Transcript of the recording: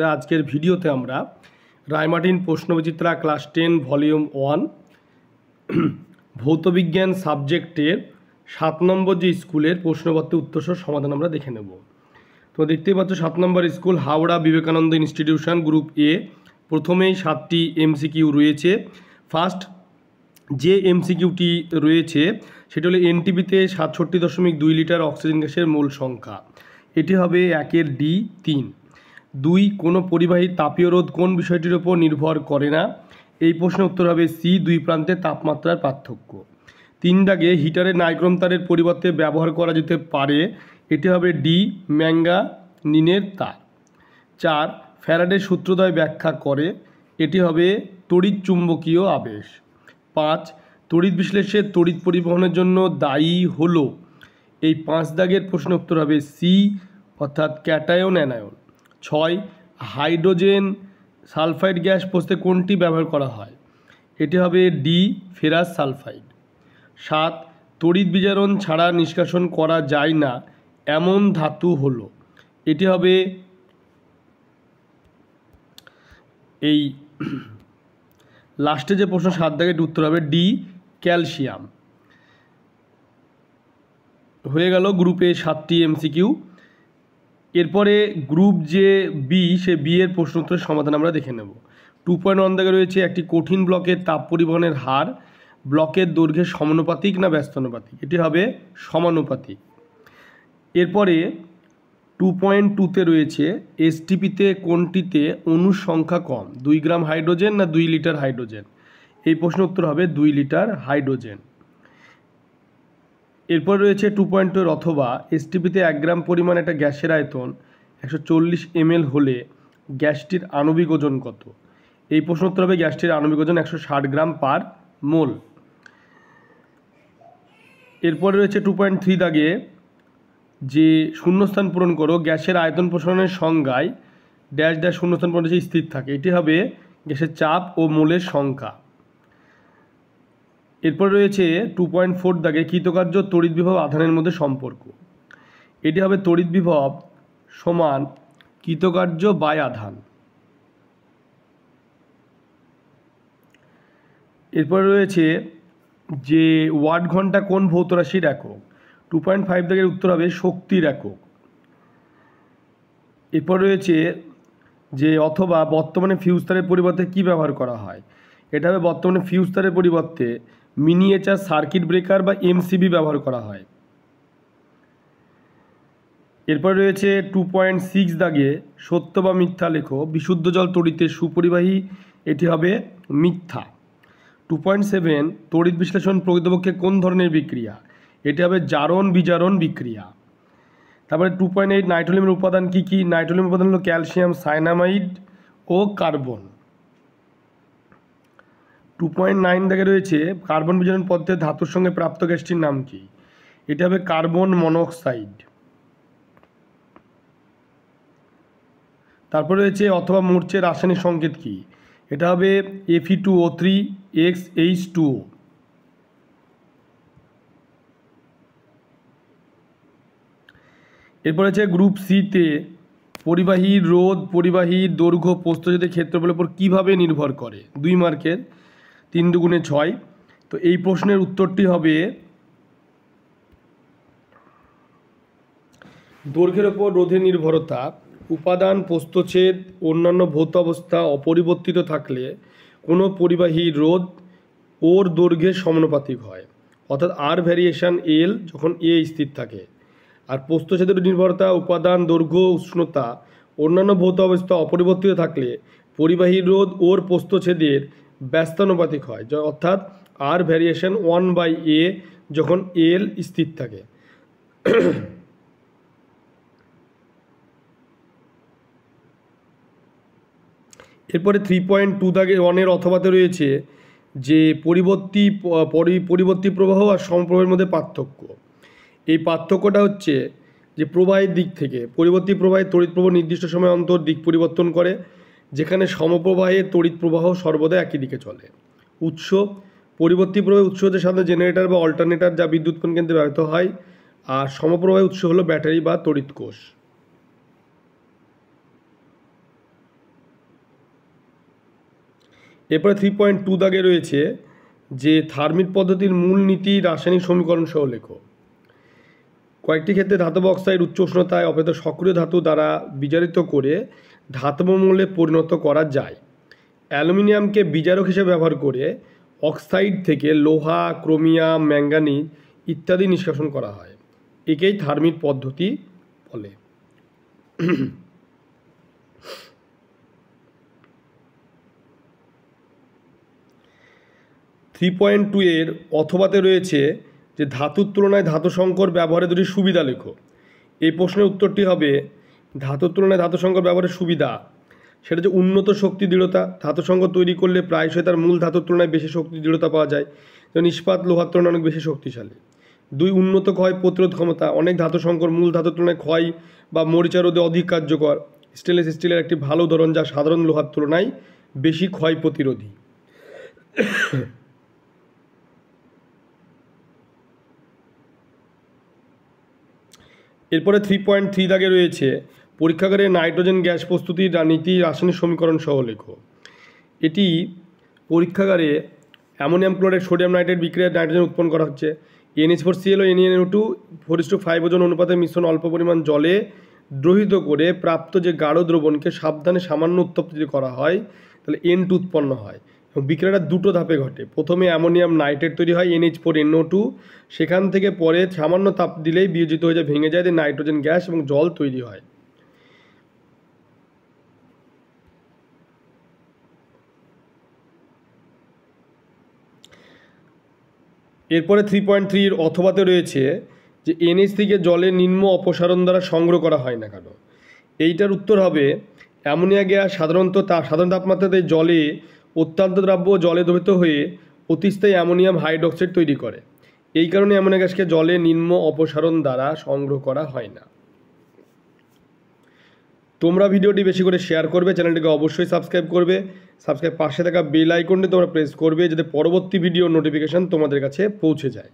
আজকের ভিডিওতে আমরা রায়মার্টিন প্রশ্নবিচিত্রা ক্লাস 10 ভলিউম 1 ভৌতবিজ্ঞান সাবজেক্টের 7 নম্বর যে স্কুলের প্রশ্নপত্রের উত্তরসহ সমাধান আমরা দেখে নেব। তো দেখতেই পাচ্ছ 7 number school Howrah Vivekananda institution group A. প্রথমেই 7টি এমসিকিউ রয়েছে। ফার্স্ট যে এমসিকিউটি রয়েছে সেটি হলো এনটিপিতে 67.2 লিটার অক্সিজেন গ্যাসের মোল সংখ্যা। এটি হবে 1-এর ডি 3। 2 কোনো পরিবাহীর তাপীয় রোধ কোন বিষয়টির উপর নির্ভর করে না। এই প্রশ্নের উত্তর হবে সি, 2 প্রান্তের তাপমাত্রার পার্থক্য। 3 দাগে হিটারের নাইক্রোম তারের পরিবর্তে ব্যবহার করা যেতে পারে। এটি হবে ডি, ম্যাঙ্গানিনের তার। 4 ফ্যারাডের সূত্রদ্বয় ব্যাখ্যা করে। এটি হবে তড়িৎ চুম্বকীয় আবেশ। 5 তড়িৎ বিশ্লেষণে তড়িৎ পরিবহনের জন্য দায়ী হলো। এই 5 দাগের প্রশ্নের উত্তর হবে সি অর্থাৎ cation anion. 6 hydrogen sulphide gas প্রস্তুতে কোনটি ব্যবহার করা হয়। এটি হবে ডি, ফেরাস সালফাইড। 7 তড়িৎ বিজারণ ছাড়া নিষ্কাশন করা যায় না এমন ধাতু হলো। এটি হবে এই লাস্টে যে প্রশ্ন 7 দাগের উত্তর হবে ডি, ক্যালসিয়াম। হয়ে গেল গ্রুপে 7টি এমসিকিউ। এরপরে গ্রুপ যে বি, সে বি এর প্রশ্ন উত্তরের সমাধান আমরা দেখে নেব। 2.1 দাগে রয়েছে একটি কঠিন ব্লকের তাপ পরিবহনের হার ব্লকের দৈর্ঘ্যের সমানুপাতিক না ব্যস্তানুপাতিক। এটি হবে সমানুপাতিক। এরপরে 2.2-তে রয়েছে এসটিপিতে কোনটিতে অণুর সংখ্যা কম, 2 গ্রাম হাইড্রোজেন না 2 লিটার হাইড্রোজেন। এই প্রশ্নের উত্তর হবে 2 লিটার হাইড্রোজেন। এরপর রয়েছে 2.2 অথবা এসটিপিতে 1 গ্রাম পরিমাণ একটা গ্যাসের আয়তন 140 ml হলে গ্যাসটির আণবিক ওজন কত। এই প্রশ্ন উত্তর হবে গ্যাসটির আণবিক ওজন 160 গ্রাম পার মোল। এরপর রয়েছে 2.3 দাগে যে শূন্যস্থান পূরণ করো গ্যাসের আয়তন প্রসারণের সংজ্ঞায় ড্যাশ ড্যাশ শূন্যস্থান পূরণ স্থির থাকে। এটি হবে গ্যাসের চাপ ও মোলের সংখ্যা। এরপর রয়েছে 2.4 দাগে কৃতকার্য তড়িৎ বিভব আধানের মধ্যে সম্পর্ক। এটি হবে তড়িৎ বিভব সমান কৃতকার্য বাই আধান। এরপর রয়েছে যে ওয়াট ঘন্টা কোন ভৌত রাশির একক। 2.5 দাগের উত্তর হবে শক্তির একক। এরপর রয়েছে যে অথবা বর্তমানে ফিউজ তারের পরিবর্তে কি ব্যবহার করা হয়। এটা হবে বর্তমানে ফিউজ তারের পরিবর্তে মিনিয়েচার সার্কিট ব্রেকার বা এমসিবি ব্যবহার করা হয়। এরপর রয়েছে 2.6 দাগে সত্য বা মিথ্যা লেখো। বিশুদ্ধ জল তড়িতের সুপরিবাহী। এটি হবে মিথ্যা। 2.7 তড়িৎ বিশ্লেষণ প্রকৃতপক্ষে কোন ধরনের বিক্রিয়া। এটি হবে জারণ বিজারণ বিক্রিয়া। তারপরে 2.8 নাইট্রোলিয়ামের উপাদান কী কী। নাইট্রোলিয়ামের উপাদান হলো ক্যালসিয়াম, সায়ানামাইড ও কার্বন। 2.9 দাগে রয়েছে কার্বন বিজারণ পদ্ধতিতে ধাতুর সঙ্গে প্রাপ্ত গ্যাসটির নাম কি। এটা হবে কার্বন মনোক্সাইড। তারপরে রয়েছে অথবা মূর্ছের রাসায়নিক সংকেত কি। এটা হবে Fe2O3XH2O। এরপর হচ্ছে গ্রুপ সিতে পরিবাহীর রোধ, পরিবাহীর দৈর্ঘ্য প্রস্থচ্ছেদের ক্ষেত্রফলের উপর কীভাবে নির্ভর করে। 2 মার্কের 3 দুগুণে 6। তো এই প্রশ্নের উত্তরটি হবে দৈর্ঘ্যের ওপর রোধের নির্ভরতা। উপাদান প্রস্থচ্ছেদ অন্যান্য ভৌত অবস্থা অপরিবর্তিত থাকলে কোনো পরিবাহীর রোধ ওর দৈর্ঘ্যের সমানুপাতিক হয়, অর্থাৎ আর ভ্যারিয়েশন এল যখন এ স্থির থাকে। আর প্রস্থচ্ছেদের নির্ভরতা উপাদান দৈর্ঘ্য উষ্ণতা অন্যান্য ভৌত অবস্থা অপরিবর্তিত থাকলে পরিবাহীর রোধ ওর প্রস্থচ্ছেদের ব্যস্তানুপাতিক হয়, অর্থাৎ আর ভ্যারিয়েশন 1/a যখন এল স্থির থাকে। এরপরে 3.2 দাগে 1-এর অথবাতে রয়েছে যে পরিবর্তী প্রবাহ আর সমপ্রবাহের মধ্যে পার্থক্য। এই পার্থক্যটা হচ্ছে যে প্রবাহের দিক থেকে পরিবর্তী প্রবাহের তড়িৎ প্রবাহ নির্দিষ্ট সময় অন্তর দিক পরিবর্তন করে, যেখানে সমপ্রবাহের তড়িৎ প্রবাহ সর্বদা একই দিকে চলে। উৎস পরিবর্তী প্রবাহের উৎস হচ্ছে সাধারণত জেনারেটর বা অল্টারনেটর যা বিদ্যুৎ উৎপাদন কেন্দ্রে ব্যবহৃত হয়। আর সমপ্রবাহের উৎস হলো ব্যাটারি বা তড়িৎ কোষ। এরপরে 3.2 দাগে রয়েছে যে থার্মিট পদ্ধতির মূল নীতি রাসায়নিক সমীকরণ সহ লেখো। কয়েকটি ক্ষেত্রে ধাতব অক্সাইড উচ্চ উষ্ণতায় অপেক্ষা সক্রিয় ধাতু দ্বারা বিজারিত করে ধাতব মৌলে পরিণত করা যায়। অ্যালুমিনিয়ামকে বিজারক হিসেবে ব্যবহার করে অক্সাইড থেকে লোহা, ক্রোমিয়াম, ম্যাঙ্গানিজ ইত্যাদি নিষ্কাশন করা হয়। একেই থার্মিট পদ্ধতি বলে। 3.2 এর অথবাতে রয়েছে যে ধাতুর তুলনায় ধাতু সংকর ব্যবহারের দুটি সুবিধা লেখো। এই প্রশ্নের উত্তরটি হবে ধাতুর তুলনায় ধাতু সংকর ব্যবহারের সুবিধা সেটা যে উন্নত শক্তি দৃঢ়তা। ধাতু সংকর তৈরি করলে প্রায়শই তার মূল ধাতুর তুলনায় বেশি শক্তি দৃঢ়তা পাওয়া যায়, যেমন ইস্পাত লোহার তুলনায় অনেক বেশি শক্তিশালী। 2, উন্নত ক্ষয় প্রতিরোধ ক্ষমতা। অনেক ধাতু সংকর মূল ধাতুর তুলনায় ক্ষয় বা মরিচা রোধে অধিক কার্যকর। স্টেনলেস স্টিলের একটি ভালো উদাহরণ, যা সাধারণ লোহার তুলনায় বেশি ক্ষয় প্রতিরোধী। এরপরে 3.3 দাগে রয়েছে পরীক্ষাগারে নাইট্রোজেন গ্যাস প্রস্তুতির নীতি রাসায়নিক সমীকরণ সহ লেখো। এটি পরীক্ষাগারে অ্যামোনিয়াম ক্লোরাইড সোডিয়াম নাইট্রেট বিক্রিয়ায় নাইট্রোজেন উৎপন্ন করা হচ্ছে। NH4Cl ও NaNO2 4:5 ওজন অনুপাতে মিশ্রণ অল্প পরিমাণ জলে দ্রবীভূত করে প্রাপ্ত যে গাঢ় দ্রবণকে সাবধানে সামান্য উত্তপ্ত যদি করা হয় তাহলে N2 উৎপন্ন হয়। এবং বিক্রিয়াটা দুটো ধাপে ঘটে। প্রথমে অ্যামোনিয়াম নাইট্রেট তৈরি হয় NH4NO2, সেখান থেকে পরে সামান্য তাপ দিলেই বিয়োজিত হয়ে যায়, ভেঙে যায়, নাইট্রোজেন গ্যাস এবং জল তৈরি হয়। এরপরে 3.3 এর অথবাতে রয়েছে যে NH থেকে জলের নিম্ন অপসারণ দ্বারা সংগ্রহ করা হয় না কেন। এইটার উত্তর হবে অ্যামোনিয়া গ্যাস সাধারণত সাধারণ তাপমাত্রাতে জলে অত্যন্ত দ্রাব্য জলে দ্রবীভূত হয়ে অতিস্থায়ী অ্যামোনিয়াম হাইড্রোক্সাইড তৈরি করে। এই কারণে অ্যামোনিয়া গ্যাসকে জলে নিম্ন অপসারণ দ্বারা সংগ্রহ করা হয় না। তোমরা ভিডিওটি বেশি করে শেয়ার করবে, চ্যানেলটিকে অবশ্যই সাবস্ক্রাইব করবে, সাবস্ক্রাইব পাশে থাকা বেল আইকনটি তোমরা প্রেস করবে যাতে পরবর্তী ভিডিও নোটিফিকেশান তোমাদের কাছে পৌঁছে যায়।